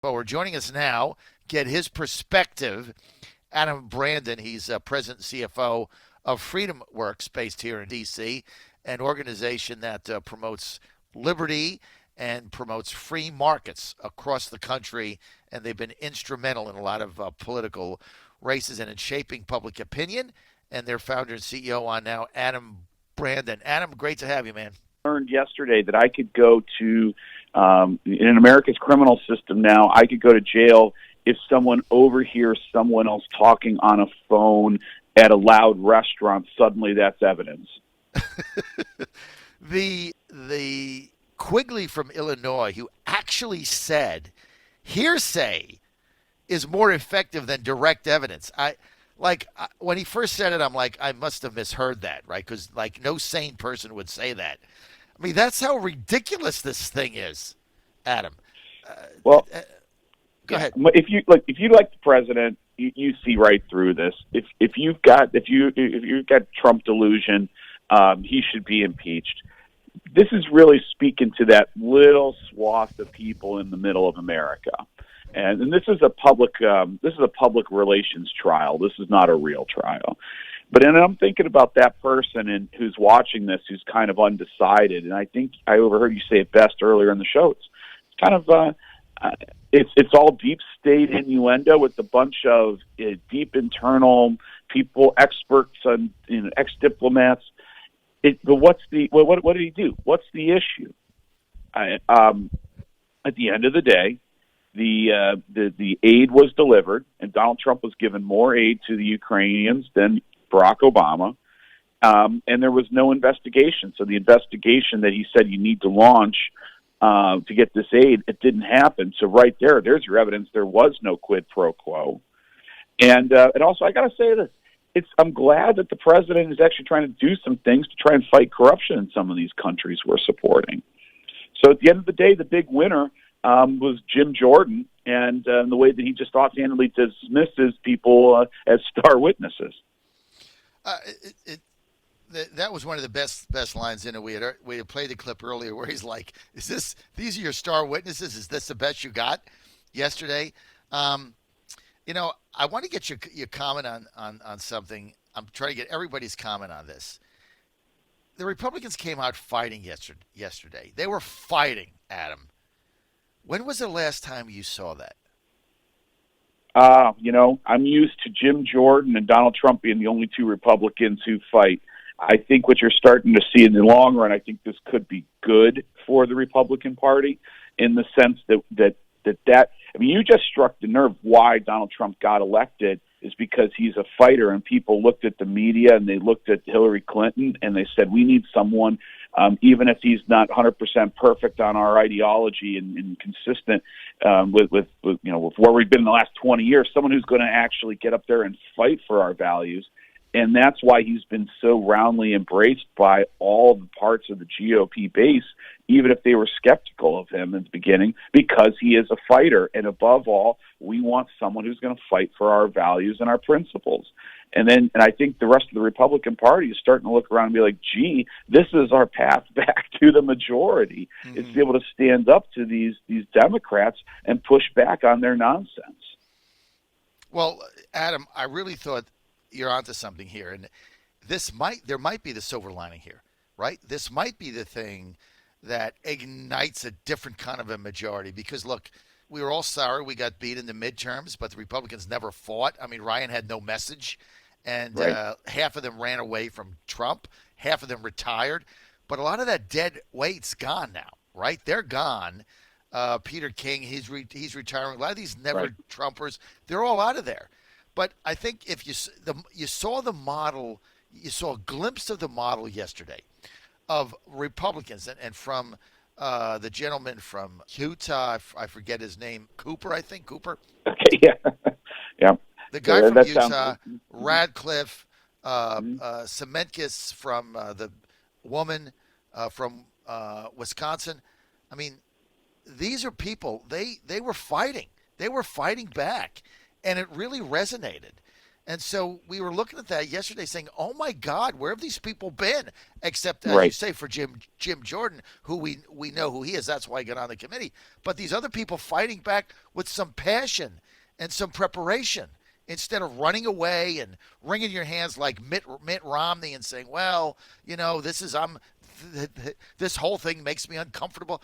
Forward. Joining us now, get his perspective. Adam Brandon, he's president and CFO of FreedomWorks, based here in D.C., an organization that promotes liberty and promotes free markets across the country. And they've been instrumental in a lot of political races and in shaping public opinion. And their founder and CEO on now, Adam Brandon. Adam, great to have you, man. Learned yesterday that I could go to, in America's criminal system now, I could go to jail if someone overhears someone else talking on a phone at a loud restaurant. Suddenly that's evidence. the Quigley from Illinois, who actually said hearsay is more effective than direct evidence. When he first said it, I'm like, I must have misheard that, right? Because no sane person would say that. I mean, that's how ridiculous this thing is, Adam. Well, go ahead. If you like the president, you see right through this. If you've got Trump delusion, he should be impeached. This is really speaking to that little swath of people in the middle of America, and this is a public relations trial. This is not a real trial. But then I'm thinking about that person who's watching this, who's kind of undecided, and I think I overheard you say it best earlier in the show. It's kind of it's all deep state innuendo with a bunch of deep internal people, experts, and ex-diplomats. But what did he do? What's the issue? At the end of the day, the aid was delivered, and Donald Trump was given more aid to the Ukrainians than Barack Obama, and there was no investigation. So the investigation that he said you need to launch to get this aid, it didn't happen. So right there's your evidence. There was no quid pro quo. And also, I got to say this. I'm glad that the president is actually trying to do some things to try and fight corruption in some of these countries we're supporting. So at the end of the day, the big winner was Jim Jordan, and the way that he just offhandedly dismisses people as star witnesses. That was one of the best lines in it. We had played the clip earlier where he's like, these are your star witnesses? Is this the best you got yesterday? I want to get your comment on something. I'm trying to get everybody's comment on this. The Republicans came out fighting yesterday. They were fighting, Adam. When was the last time you saw that? I'm used to Jim Jordan and Donald Trump being the only two Republicans who fight. I think what you're starting to see in the long run, I think this could be good for the Republican Party in the sense that you just struck the nerve. Why Donald Trump got elected is because he's a fighter, and people looked at the media and they looked at Hillary Clinton and they said, we need someone, even if he's not 100% perfect on our ideology and consistent with where we've been in the last 20 years, someone who's going to actually get up there and fight for our values. And that's why he's been so roundly embraced by all the parts of the GOP base, even if they were skeptical of him in the beginning, because he is a fighter. And above all, we want someone who's going to fight for our values and our principles. And I think the rest of the Republican Party is starting to look around and be like, gee, this is our path back to the majority. Mm-hmm. It's to be able to stand up to these Democrats and push back on their nonsense. Well, Adam, I really thought you're onto something here, and there might be the silver lining here, right? This might be the thing that ignites a different kind of a majority, because look, we were all sorry we got beat in the midterms, but the Republicans never fought. I mean, Ryan had no message, and right. Half of them ran away from Trump, half of them retired, but a lot of that dead weight's gone now, right? They're gone. Peter King, he's retiring. A lot of these never Trumpers, they're all out of there. But I think if you saw the model, you saw a glimpse of the model yesterday of Republicans, and from the gentleman from Utah, I forget his name, Cooper, I think, Cooper? Okay, yeah. The guy from Utah, Radcliffe, Semenkis from the woman from Wisconsin. I mean, these are people, they were fighting. They were fighting back. And it really resonated. And so we were looking at that yesterday saying, oh my God, where have these people been? Except, as you Right. say, for Jim Jordan, who we know who he is. That's why he got on the committee. But these other people fighting back with some passion and some preparation instead of running away and wringing your hands like Mitt Romney and saying, well, this whole thing makes me uncomfortable.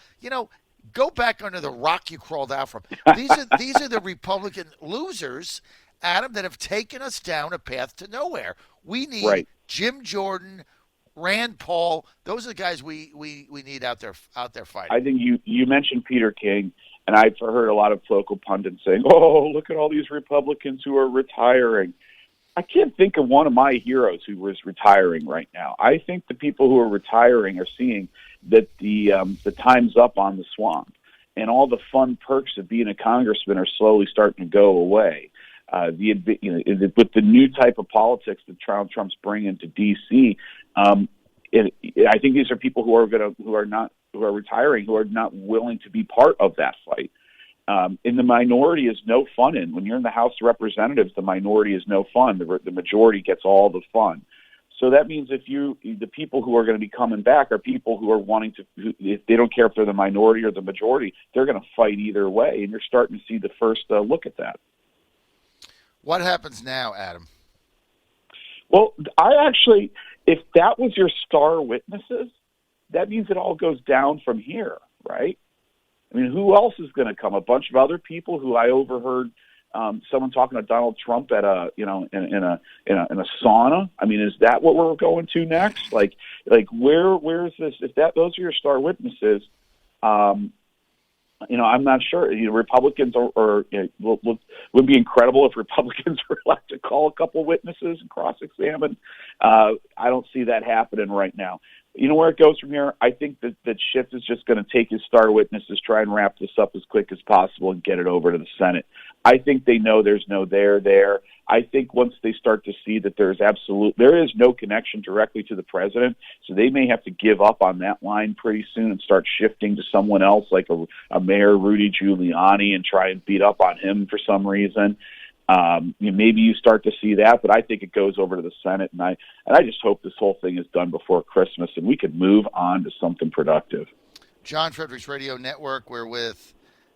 Go back under the rock you crawled out from. These are the Republican losers, Adam, that have taken us down a path to nowhere. We need Right. Jim Jordan, Rand Paul. Those are the guys we need out there fighting. I think you mentioned Peter King, and I've heard a lot of local pundits saying, "Oh, look at all these Republicans who are retiring." I can't think of one of my heroes who was retiring right now. I think the people who are retiring are seeing that the time's up on the swamp, and all the fun perks of being a congressman are slowly starting to go away. With the new type of politics that Trump's bringing to D.C., I think these are people who are retiring, who are not willing to be part of that fight. And the minority is no fun in. When you're in the House of Representatives, the minority is no fun. The majority gets all the fun. So that means the people who are going to be coming back are people who are if they don't care if they're the minority or the majority, they're going to fight either way. And you're starting to see the first look at that. What happens now, Adam? Well, if that was your star witnesses, that means it all goes down from here, right? I mean, who else is going to come? A bunch of other people who I overheard someone talking to Donald Trump at in a sauna. I mean, is that what we're going to next? Like where is this? If those are your star witnesses, I'm not sure. Republicans would be incredible if Republicans were allowed to call a couple witnesses and cross-examine. I don't see that happening right now. You know where it goes from here? I think that Schiff is just going to take his star witnesses, try and wrap this up as quick as possible, and get it over to the Senate. I think they know there's no there. I think once they start to see that there is no connection directly to the president, so they may have to give up on that line pretty soon and start shifting to someone else, like a Mayor Rudy Giuliani, and try and beat up on him for some reason. Maybe you start to see that, but I think it goes over to the Senate, and I just hope this whole thing is done before Christmas and we can move on to something productive. John Fredericks Radio Network. We're with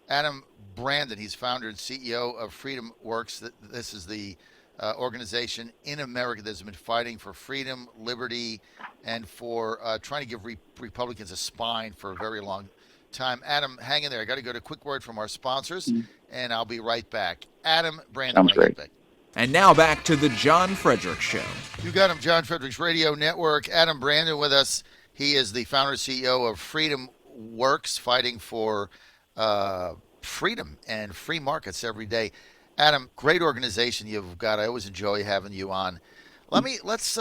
Adam Brandon. He's founder and CEO of FreedomWorks. This is the organization in America that's been fighting for freedom, liberty, and for trying to give Republicans a spine for a very long time. Adam, hang in there. I got to go to a quick word from our sponsors, and I'll be right back. Adam Brandon. Sounds great. And now back to the John Fredericks Show. You got him, John Fredericks Radio Network. Adam Brandon with us. He is the founder and CEO of FreedomWorks, fighting for freedom and free markets every day. Adam, great organization you've got. I always enjoy having you on. Let's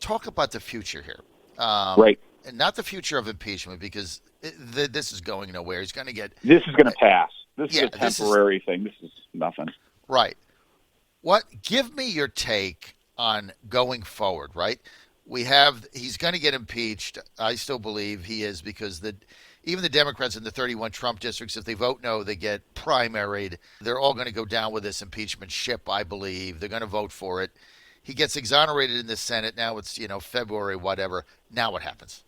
talk about the future here. Right. And not the future of impeachment, because this is going nowhere. He's going to get. This is going to pass. This is a temporary thing. This is nothing. Right. Give me your take on going forward, right? He's going to get impeached. I still believe he is, because even the Democrats in the 31 Trump districts, if they vote no, they get primaried. They're all going to go down with this impeachment ship, I believe. They're going to vote for it. He gets exonerated in the Senate. Now it's, February, whatever. Now what happens?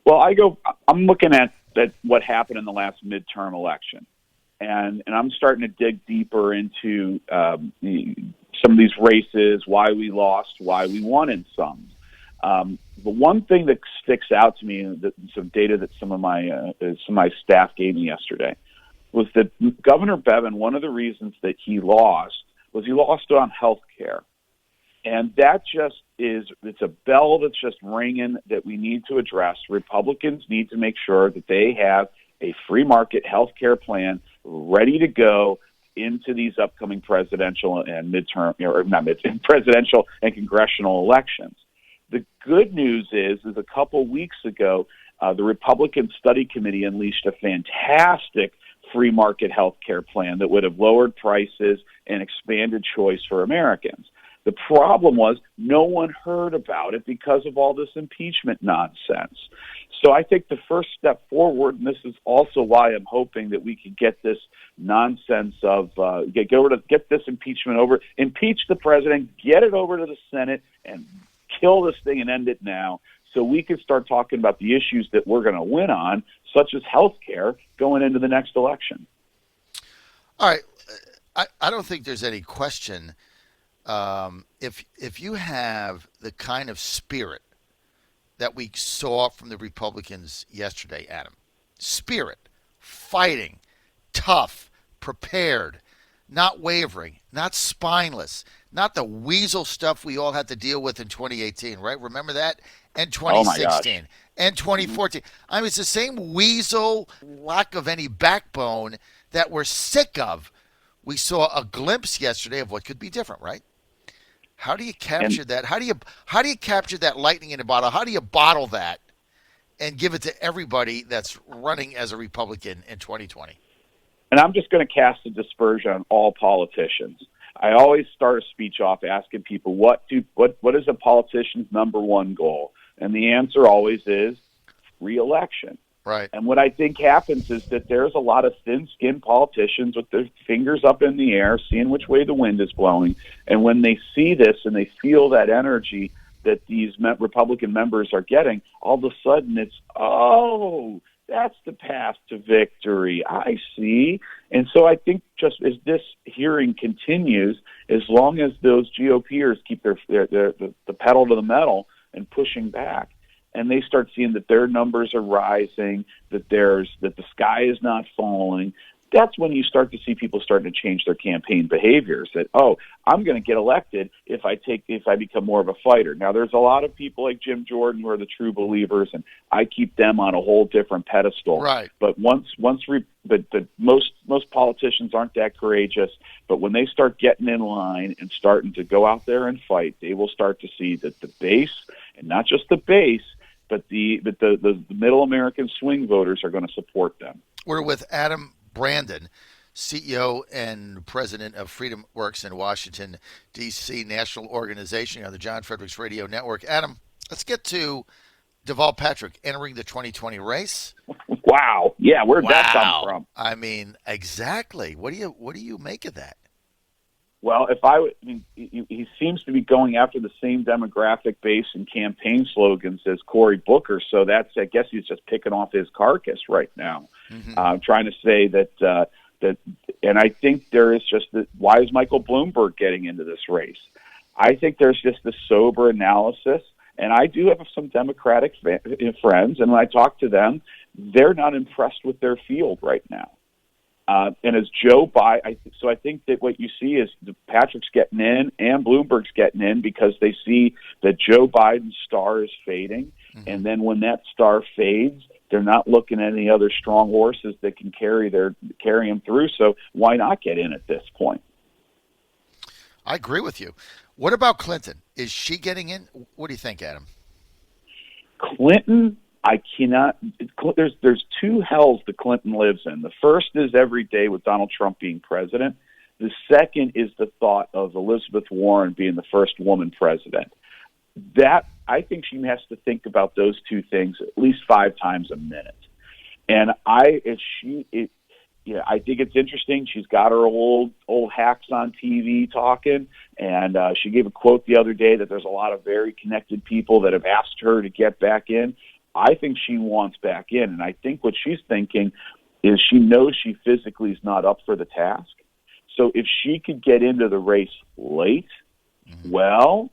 Well, I'm looking at what happened in the last midterm election. And I'm starting to dig deeper into some of these races, why we lost, why we won in some. The one thing that sticks out to me, some data that some of my staff gave me yesterday, was that Governor Bevin, one of the reasons that he lost on health care. And that it's a bell that's just ringing that we need to address. Republicans need to make sure that they have a free market health care plan ready to go into these upcoming presidential and presidential and congressional elections. The good news is a couple weeks ago, the Republican Study Committee unleashed a fantastic free market health care plan that would have lowered prices and expanded choice for Americans. The problem was no one heard about it because of all this impeachment nonsense. So I think the first step forward, and this is also why I'm hoping that we can get this nonsense of get this impeachment over, impeach the president, get it over to the Senate, and kill this thing and end it now, so we can start talking about the issues that we're going to win on, such as health care, going into the next election. All right. I don't think there's any question. If you have the kind of spirit that we saw from the Republicans yesterday, Adam, spirit, fighting, tough, prepared, not wavering, not spineless, not the weasel stuff we all had to deal with in 2018, right? Remember that? And 2016 and 2014. I mean, it's the same weasel, lack of any backbone that we're sick of. We saw a glimpse yesterday of what could be different, right? How do you capture that? How do you capture that lightning in a bottle? How do you bottle that and give it to everybody that's running as a Republican in 2020? And I'm just going to cast a dispersion on all politicians. I always start a speech off asking people what is a politician's number one goal, and the answer always is re-election. Right. And what I think happens is that there's a lot of thin-skinned politicians with their fingers up in the air, seeing which way the wind is blowing. And when they see this and they feel that energy that these Republican members are getting, all of a sudden it's, oh, that's the path to victory. I see. And so I think just as this hearing continues, as long as those GOPers keep the pedal to the metal and pushing back, and they start seeing that their numbers are rising, that the sky is not falling, that's when you start to see people starting to change their campaign behaviors. That, oh, I'm going to get elected if I become more of a fighter. Now, there's a lot of people like Jim Jordan who are the true believers, and I keep them on a whole different pedestal. Right. But most politicians aren't that courageous. But when they start getting in line and starting to go out there and fight, they will start to see that the base, and not just the base, but the middle American swing voters are going to support them. We're with Adam Brandon, CEO and president of FreedomWorks in Washington, D.C., national organization on the John Fredericks Radio Network. Adam, let's get to Deval Patrick entering the 2020 race. Wow. Yeah, where'd that come from? I mean, exactly. What do you make of that? Well, he seems to be going after the same demographic base and campaign slogans as Cory Booker, so I guess he's just picking off his carcass right now, trying to say that. And I think there is just why is Michael Bloomberg getting into this race? I think there's just a sober analysis, and I do have some Democratic friends, and when I talk to them, they're not impressed with their field right now. And as Joe Biden, so I think that what you see is Patrick's getting in and Bloomberg's getting in because they see that Joe Biden's star is fading. Mm-hmm. And then when that star fades, they're not looking at any other strong horses that can carry them through. So why not get in at this point? I agree with you. What about Clinton? Is she getting in? What do you think, Adam? Clinton, I cannot. There's two hells that Clinton lives in. The first is every day with Donald Trump being president. The second is the thought of Elizabeth Warren being the first woman president. That I think she has to think about those two things at least 5 times a minute. And I think it's interesting. She's got her old hacks on TV talking, and she gave a quote the other day that there's a lot of very connected people that have asked her to get back in. I think she wants back in, and I think what she's thinking is she knows she physically is not up for the task. So if she could get into the race late, well,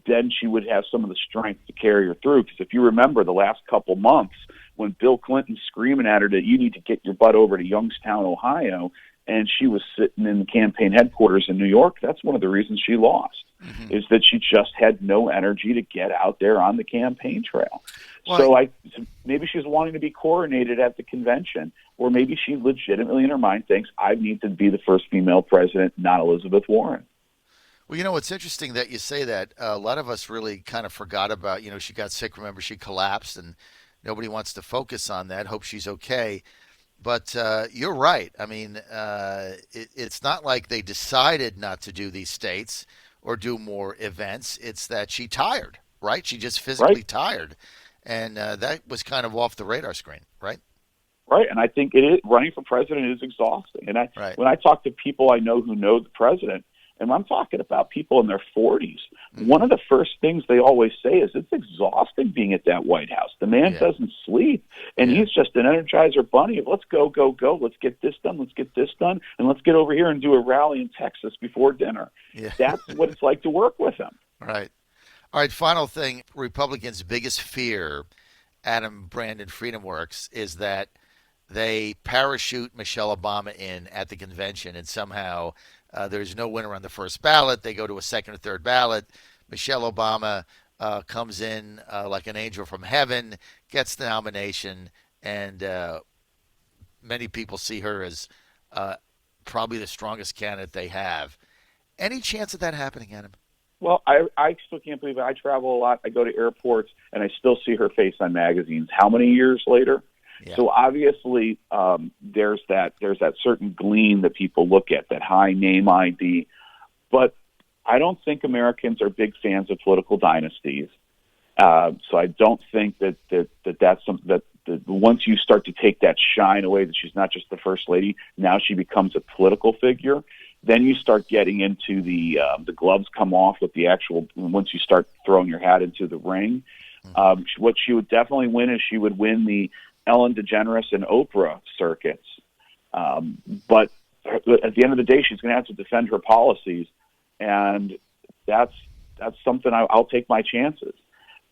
then she would have some of the strength to carry her through. Because if you remember the last couple months when Bill Clinton's screaming at her that you need to get your butt over to Youngstown, Ohio, and she was sitting in the campaign headquarters in New York, that's one of the reasons she lost, is that she just had no energy to get out there on the campaign trail. Well, so maybe she's wanting to be coronated at the convention, or maybe she legitimately in her mind thinks I need to be the first female president, not Elizabeth Warren. Well, it's interesting that you say that. A lot of us really kind of forgot about, she got sick. Remember, she collapsed, and nobody wants to focus on that. Hope she's okay. But you're right. I mean, it's not like they decided not to do these states or do more events. It's that she tired, right? She just physically tired. and that was kind of off the radar screen, right? Right, and I think it is, running for president is exhausting. And Right. when I talk to people I know who know the president, and I'm talking about people in their 40s, one of the first things they always say is it's exhausting being at that White House. The man doesn't sleep, and he's just an Energizer bunny of let's go, go, go, let's get this done, and let's get over here and do a rally in Texas before dinner. Yeah. That's what it's like to work with him. Right. All right, final thing. Republicans' biggest fear, Adam Brandon, FreedomWorks, is that they parachute Michelle Obama in at the convention, and somehow there's no winner on the first ballot. They go to a second or third ballot. Michelle Obama comes in like an angel from heaven, gets the nomination, and many people see her as probably the strongest candidate they have. Any chance of that happening, Adam? Well, I still can't believe it. I travel a lot. I go to airports, and I still see her face on magazines. How many years later? Yeah. So obviously, there's that certain gleam that people look at, that high name ID. But I don't think Americans are big fans of political dynasties. So I don't think that's something that once you start to take that shine away, that she's not just the first lady, now she becomes a political figure. Then you start getting into the gloves come off with the actual. Once you start throwing your hat into the ring, what she would definitely win is she would win the Ellen DeGeneres and Oprah circuits. But at the end of the day, she's going to have to defend her policies, and that's something I'll take my chances.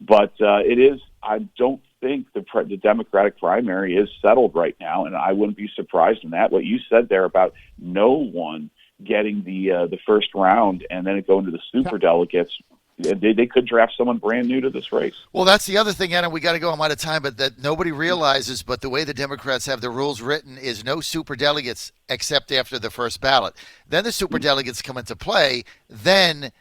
But it is. I don't think the Democratic primary is settled right now, and I wouldn't be surprised in that. What you said there about no one getting the first round and then it going to the superdelegates. They could draft someone brand new to this race. Well, that's the other thing, Adam. We got to go. I'm out of time, but that nobody realizes. But the way the Democrats have the rules written is no superdelegates except after the first ballot. Then the superdelegates come into play. Then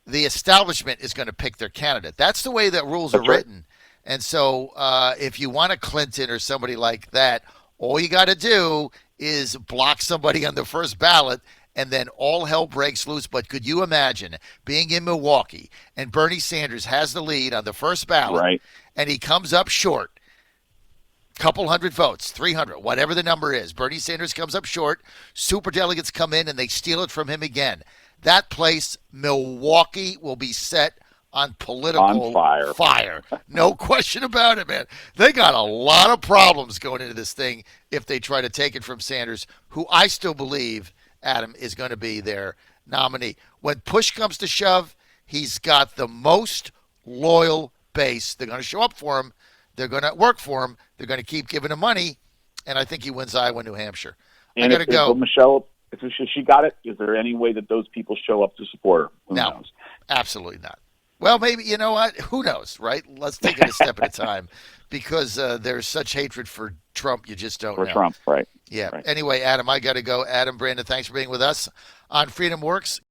the establishment is going to pick their candidate. That's the way that rules are written. And so, if you want a Clinton or somebody like that, all you got to do is block somebody on the first ballot, and then all hell breaks loose. But could you imagine being in Milwaukee and Bernie Sanders has the lead on the first ballot, and he comes up short, couple hundred votes, 300, whatever the number is. Bernie Sanders comes up short, superdelegates come in, and they steal it from him again. That place, Milwaukee, will be set on political fire. No question about it, man. They got a lot of problems going into this thing if they try to take it from Sanders, who I still believe, Adam, is going to be their nominee. When push comes to shove, he's got the most loyal base. They're going to show up for him. They're going to work for him. They're going to keep giving him money, and I think he wins Iowa, New Hampshire. And I got to go. Michelle, if she got it, is there any way that those people show up to support her? Who knows? Absolutely not. Well, maybe, you know what? Who knows, right? Let's take it a step at a time, because there's such hatred for Trump, you just don't know. For Trump, right. Yeah. Right. Anyway, Adam, I got to go. Adam Brandon, thanks for being with us on FreedomWorks.